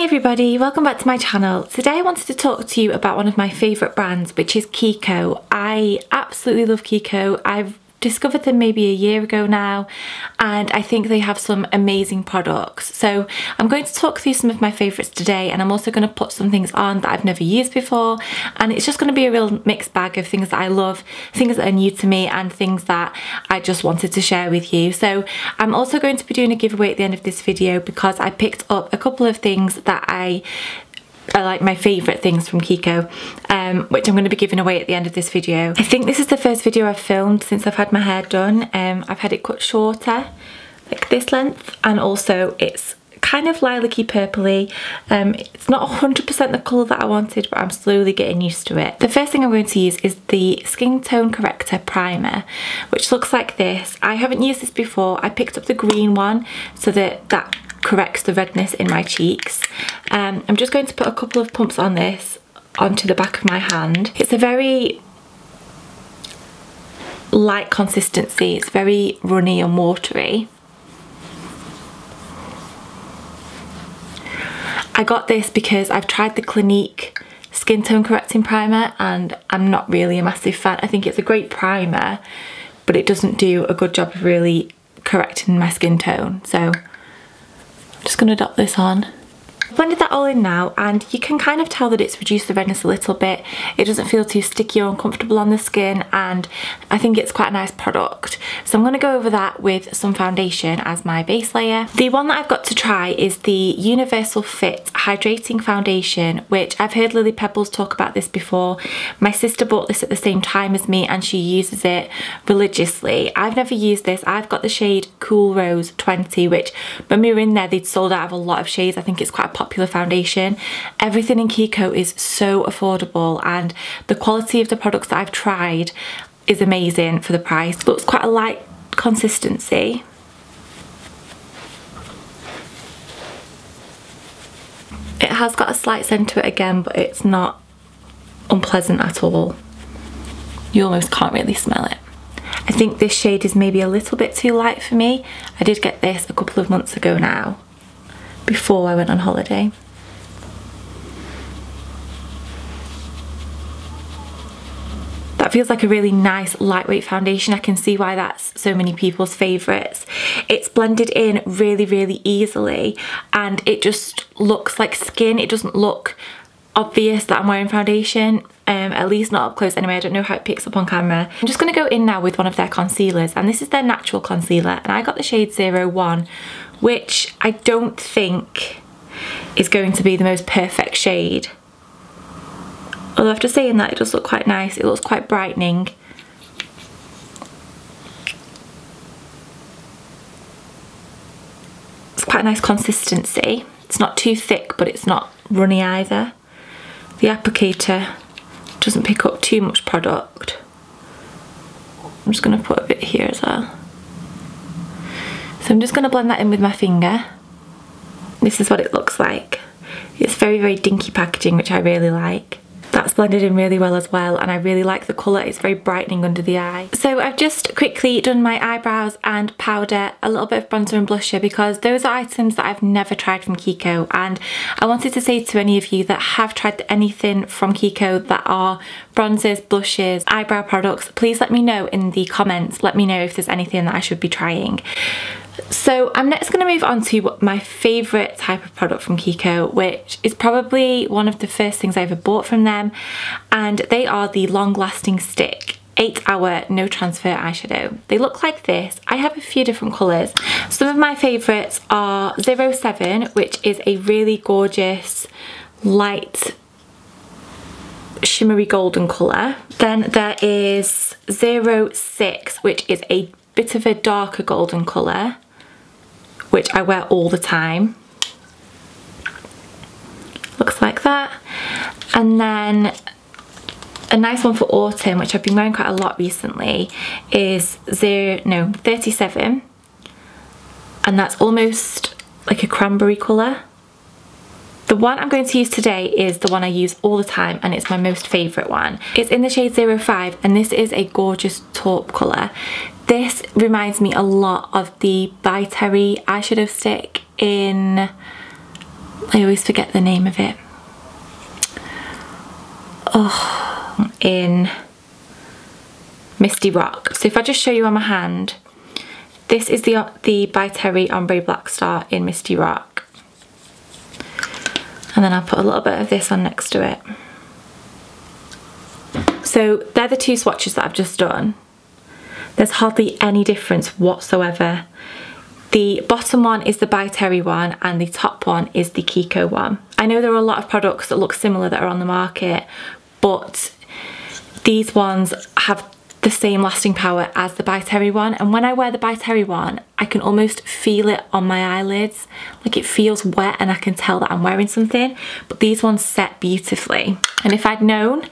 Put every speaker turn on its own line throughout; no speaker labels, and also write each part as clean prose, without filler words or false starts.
everybody, welcome back to my channel. Today I wanted to talk to you about one of my favourite brands, which is KIKO. I absolutely love KIKO. I've discovered them maybe a year ago now, and I think they have some amazing products. So I'm going to talk through some of my favourites today, and I'm also going to put some things on that I've never used before, and it's just going to be a real mixed bag of things that I love, things that are new to me, and things that I just wanted to share with you. So I'm also going to be doing a giveaway at the end of this video because I picked up a couple of things that are like my favourite things from KIKO, which I'm going to be giving away at the end of this video. I think this is the first video I've filmed since I've had my hair done. I've had it cut shorter, like this length, and also it's kind of lilac-y purpley. It's not 100% the colour that I wanted, but I'm slowly getting used to it. The first thing I'm going to use is the Skin Tone Corrector Primer, which looks like this. I haven't used this before. I picked up the green one so that corrects the redness in my cheeks. I'm just going to put a couple of pumps on this onto the back of my hand. It's a very light consistency. It's very runny and watery. I got this because I've tried the Clinique Skin Tone Correcting Primer and I'm not really a massive fan. I think it's a great primer, but it doesn't do a good job of really correcting my skin tone. So I'm just going to dot this on. Blended that all in now, and you can kind of tell that it's reduced the redness a little bit. It doesn't feel too sticky or uncomfortable on the skin, and I think it's quite a nice product. So I'm going to go over that with some foundation as my base layer. The one that I've got to try is the Universal Fit Hydrating Foundation, which I've heard Lily Pebbles talk about this before. My sister bought this at the same time as me and she uses it religiously. I've never used this. I've got the shade Cool Rose 20, which when we were in there they'd sold out of a lot of shades. I think it's quite a popular foundation. Everything in KIKO is so affordable, and the quality of the products that I've tried is amazing for the price. But it's quite a light consistency. It has got a slight scent to it again, but it's not unpleasant at all. You almost can't really smell it. I think this shade is maybe a little bit too light for me. I did get this a couple of months ago now, before I went on holiday. That feels like a really nice lightweight foundation. I can see why that's so many people's favourites. It's blended in really easily, and it just looks like skin. It doesn't look obvious that I'm wearing foundation, at least not up close anyway. I don't know how it picks up on camera. I'm just going to go in now with one of their concealers, and this is their natural concealer, and I got the shade 01, which I don't think is going to be the most perfect shade. Although after saying that, it does look quite nice. It looks quite brightening. It's quite a nice consistency. It's not too thick, but it's not runny either. The applicator doesn't pick up too much product. I'm just going to put a bit here as well. So I'm just going to blend that in with my finger. This is what it looks like. It's very dinky packaging, which I really like. That's blended in really well as well, and I really like the colour. It's very brightening under the eye. So I've just quickly done my eyebrows and powder, a little bit of bronzer and blusher, because those are items that I've never tried from KIKO, and I wanted to say to any of you that have tried anything from KIKO that are bronzers, blushes, eyebrow products, please let me know in the comments. Let me know if there's anything that I should be trying. So I'm next going to move on to my favourite type of product from KIKO, which is probably one of the first things I ever bought from them, and they are the Long Lasting Stick 8-Hour No Transfer Eyeshadow. They look like this. I have a few different colours. Some of my favourites are 07, which is a really gorgeous light shimmery golden colour. Then there is 06, which is a bit of a darker golden colour, which I wear all the time. Looks like that. And then a nice one for autumn, which I've been wearing quite a lot recently, is 37, and that's almost like a cranberry colour. The one I'm going to use today is the one I use all the time, and it's my most favourite one. It's in the shade 05, and this is a gorgeous taupe colour. This reminds me a lot of the By Terry eyeshadow stick in I always forget the name of it. Oh, in Misty Rock. So if I just show you on my hand, this is the By Terry Ombre Black Star in Misty Rock. And then I'll put a little bit of this on next to it. So they're the two swatches that I've just done. There's hardly any difference whatsoever. The bottom one is the By Terry one and the top one is the KIKO one. I know there are a lot of products that look similar that are on the market, but these ones have the same lasting power as the By Terry one, and when I wear the By Terry one I can almost feel it on my eyelids, like it feels wet and I can tell that I'm wearing something, but these ones set beautifully. And if I'd known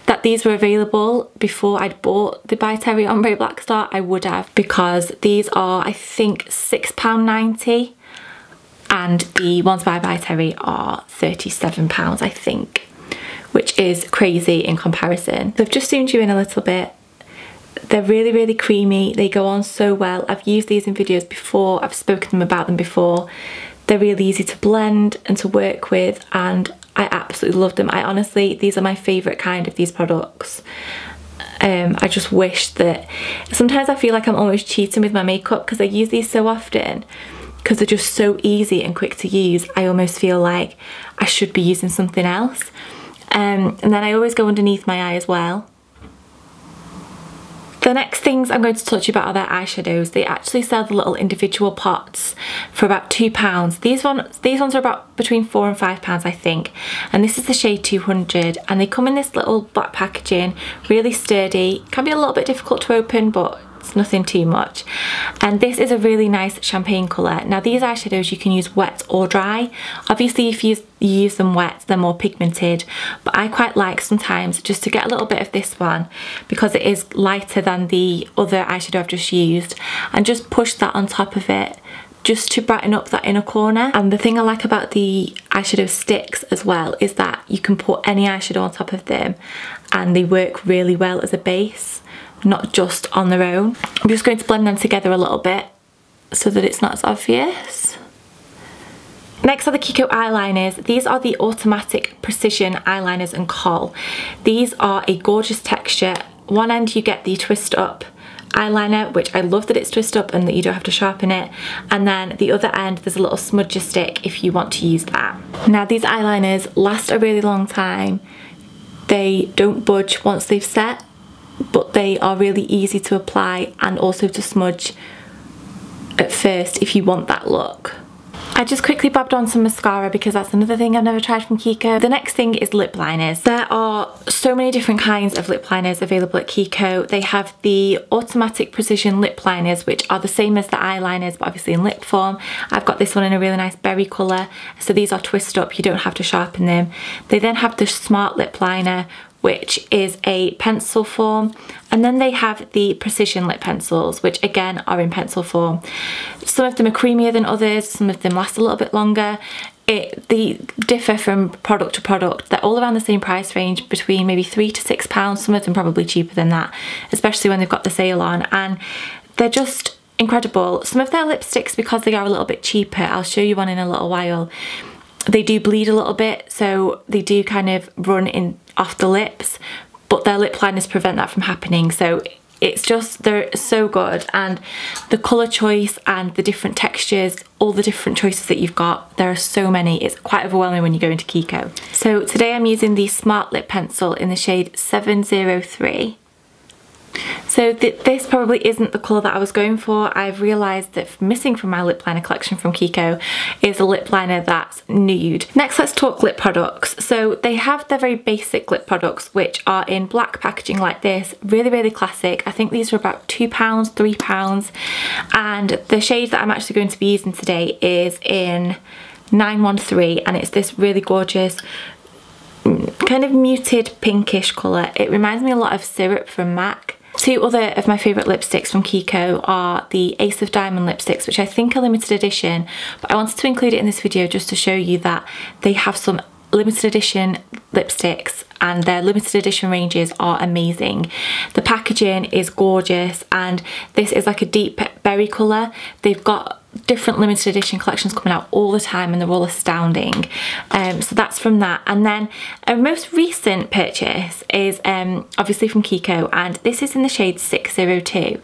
that these were available before I'd bought the By Terry Ombre Black Star, I would have, because these are I think £6.90 and the ones by Terry are £37 I think, which is crazy in comparison. So I've just zoomed you in a little bit. They're really, really creamy. They go on so well. I've used these in videos before. I've spoken about them before. They're really easy to blend and to work with, and I absolutely love them. I honestly, these are my favourite kind of these products. I just wish that, sometimes I feel like I'm almost cheating with my makeup because I use these so often, because they're just so easy and quick to use. I almost feel like I should be using something else. And then I always go underneath my eye as well. The next things I'm going to talk to you about are their eyeshadows. They actually sell the little individual pots for about £2. These ones are about between £4 and £5 I think. And this is the shade 200 and they come in this little black packaging, really sturdy. Can be a little bit difficult to open, but it's nothing too much. And this is a really nice champagne colour. Now these eyeshadows you can use wet or dry. Obviously if you use them wet they're more pigmented, but I quite like sometimes just to get a little bit of this one because it is lighter than the other eyeshadow I've just used, and just push that on top of it just to brighten up that inner corner. And the thing I like about the eyeshadow sticks as well is that you can put any eyeshadow on top of them and they work really well as a base, not just on their own. I'm just going to blend them together a little bit so that it's not as obvious. Next are the KIKO eyeliners. These are the automatic precision eyeliners and kohl. These are a gorgeous texture. One end you get the twist up eyeliner, which I love that it's twist up and that you don't have to sharpen it, and then the other end there's a little smudger stick if you want to use that. Now these eyeliners last a really long time. They don't budge once they've set, but they are really easy to apply and also to smudge at first if you want that look. I just quickly bobbed on some mascara because that's another thing I've never tried from KIKO. The next thing is lip liners. There are so many different kinds of lip liners available at KIKO. They have the automatic precision lip liners, which are the same as the eyeliners but obviously in lip form. I've got this one in a really nice berry colour, so these are twist up, you don't have to sharpen them. They then have the smart lip liner, which is a pencil form, and then they have the precision lip pencils, which again are in pencil form. Some of them are creamier than others, some of them last a little bit longer. They differ from product to product. They're all around the same price range, between maybe £3 to £6, some of them probably cheaper than that, especially when they've got the sale on, and they're just incredible. Some of their lipsticks, because they are a little bit cheaper, I'll show you one in a little while, they do bleed a little bit, so they do kind of run in off the lips, but their lip liners prevent that from happening. So it's just, they're so good, and the colour choice and the different textures, all the different choices that you've got, there are so many. It's quite overwhelming when you go into KIKO. So today I'm using the Smart Lip Pencil in the shade 703. So this probably isn't the colour that I was going for. I've realised that missing from my lip liner collection from KIKO is a lip liner that's nude. Next, let's talk lip products. So they have their very basic lip products, which are in black packaging like this, really, really classic. I think these are about £2, £3, and the shade that I'm actually going to be using today is in 913, and it's this really gorgeous kind of muted pinkish colour. It reminds me a lot of Syrup from MAC. Two other of my favourite lipsticks from KIKO are the Ace of Diamond lipsticks, which I think are limited edition, but I wanted to include it in this video just to show you that they have some limited edition lipsticks and their limited edition ranges are amazing. The packaging is gorgeous, and this is like a deep berry colour. They've got different limited edition collections coming out all the time and they're all astounding. So that's from that. And then a most recent purchase is obviously from KIKO, and this is in the shade 602,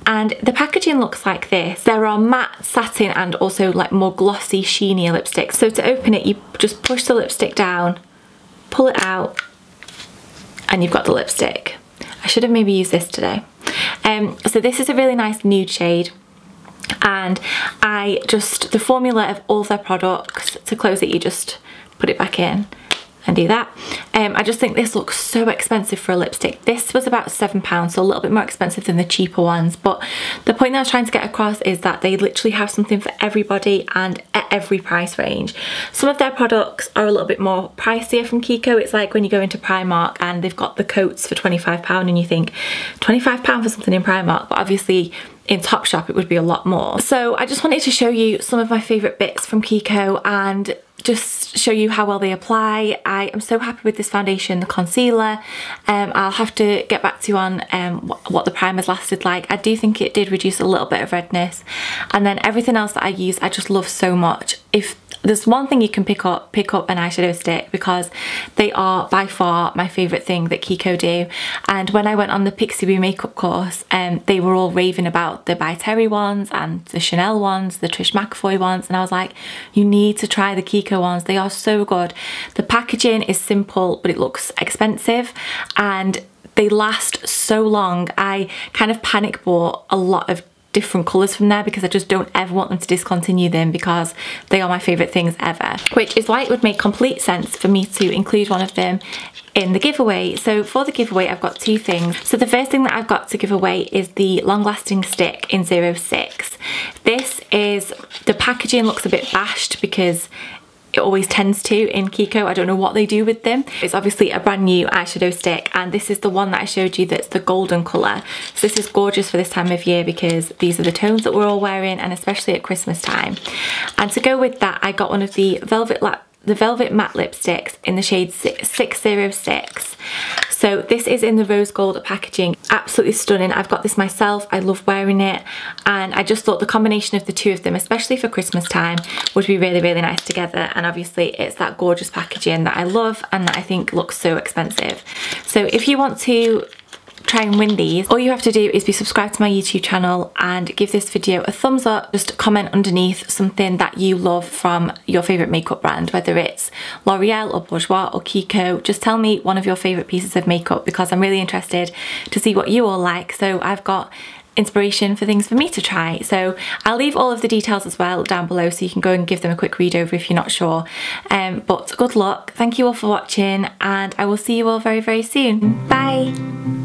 and the packaging looks like this. There are matte, satin and also like more glossy, sheenier lipsticks. So to open it, you just push the lipstick down, pull it out, and you've got the lipstick. I should have maybe used this today. So this is a really nice nude shade, and the formula of all their products, to close it you just put it back in and do that. I just think this looks so expensive for a lipstick. This was about £7, so a little bit more expensive than the cheaper ones, but the point that I was trying to get across is that they literally have something for everybody and at every price range. Some of their products are a little bit more pricier from KIKO. It's like when you go into Primark and they've got the coats for £25 and you think £25 for something in Primark, but obviously in Topshop it would be a lot more. So I just wanted to show you some of my favourite bits from KIKO and just show you how well they apply. I am so happy with this foundation, the concealer. I'll have to get back to you on what the primers lasted like. I do think it did reduce a little bit of redness, and then everything else that I use I just love so much. If there's one thing you can pick up an eyeshadow stick, because they are by far my favourite thing that KIKO do. And when I went on the Pixie Boo makeup course, they were all raving about the By Terry ones and the Chanel ones, the Trish McAvoy ones, and I was like, you need to try the KIKO ones. They are so good. The packaging is simple but it looks expensive and they last so long. I kind of panic bought a lot of different colours from there because I just don't ever want them to discontinue them, because they are my favourite things ever, which is why it would make complete sense for me to include one of them in the giveaway. So for the giveaway I've got two things. So the first thing that I've got to give away is the long lasting stick in 06. This is, the packaging looks a bit bashed because it always tends to in KIKO. I don't know what they do with them. It's obviously a brand new eyeshadow stick, and this is the one that I showed you that's the golden colour. So this is gorgeous for this time of year because these are the tones that we're all wearing, and especially at Christmas time. And to go with that, I got one of the Velvet Matte lipsticks in the shade 606. So this is in the rose gold packaging. Absolutely stunning. I've got this myself. I love wearing it, and I just thought the combination of the two of them, especially for Christmas time, would be really, really nice together. And obviously it's that gorgeous packaging that I love and that I think looks so expensive. So if you want to try and win these, all you have to do is be subscribed to my YouTube channel and give this video a thumbs up. Just comment underneath something that you love from your favourite makeup brand, whether it's L'Oreal or Bourjois or KIKO. Just tell me one of your favourite pieces of makeup, because I'm really interested to see what you all like. So I've got inspiration for things for me to try. So I'll leave all of the details as well down below so you can go and give them a quick read over if you're not sure. But good luck. Thank you all for watching, and I will see you all very, very soon. Bye.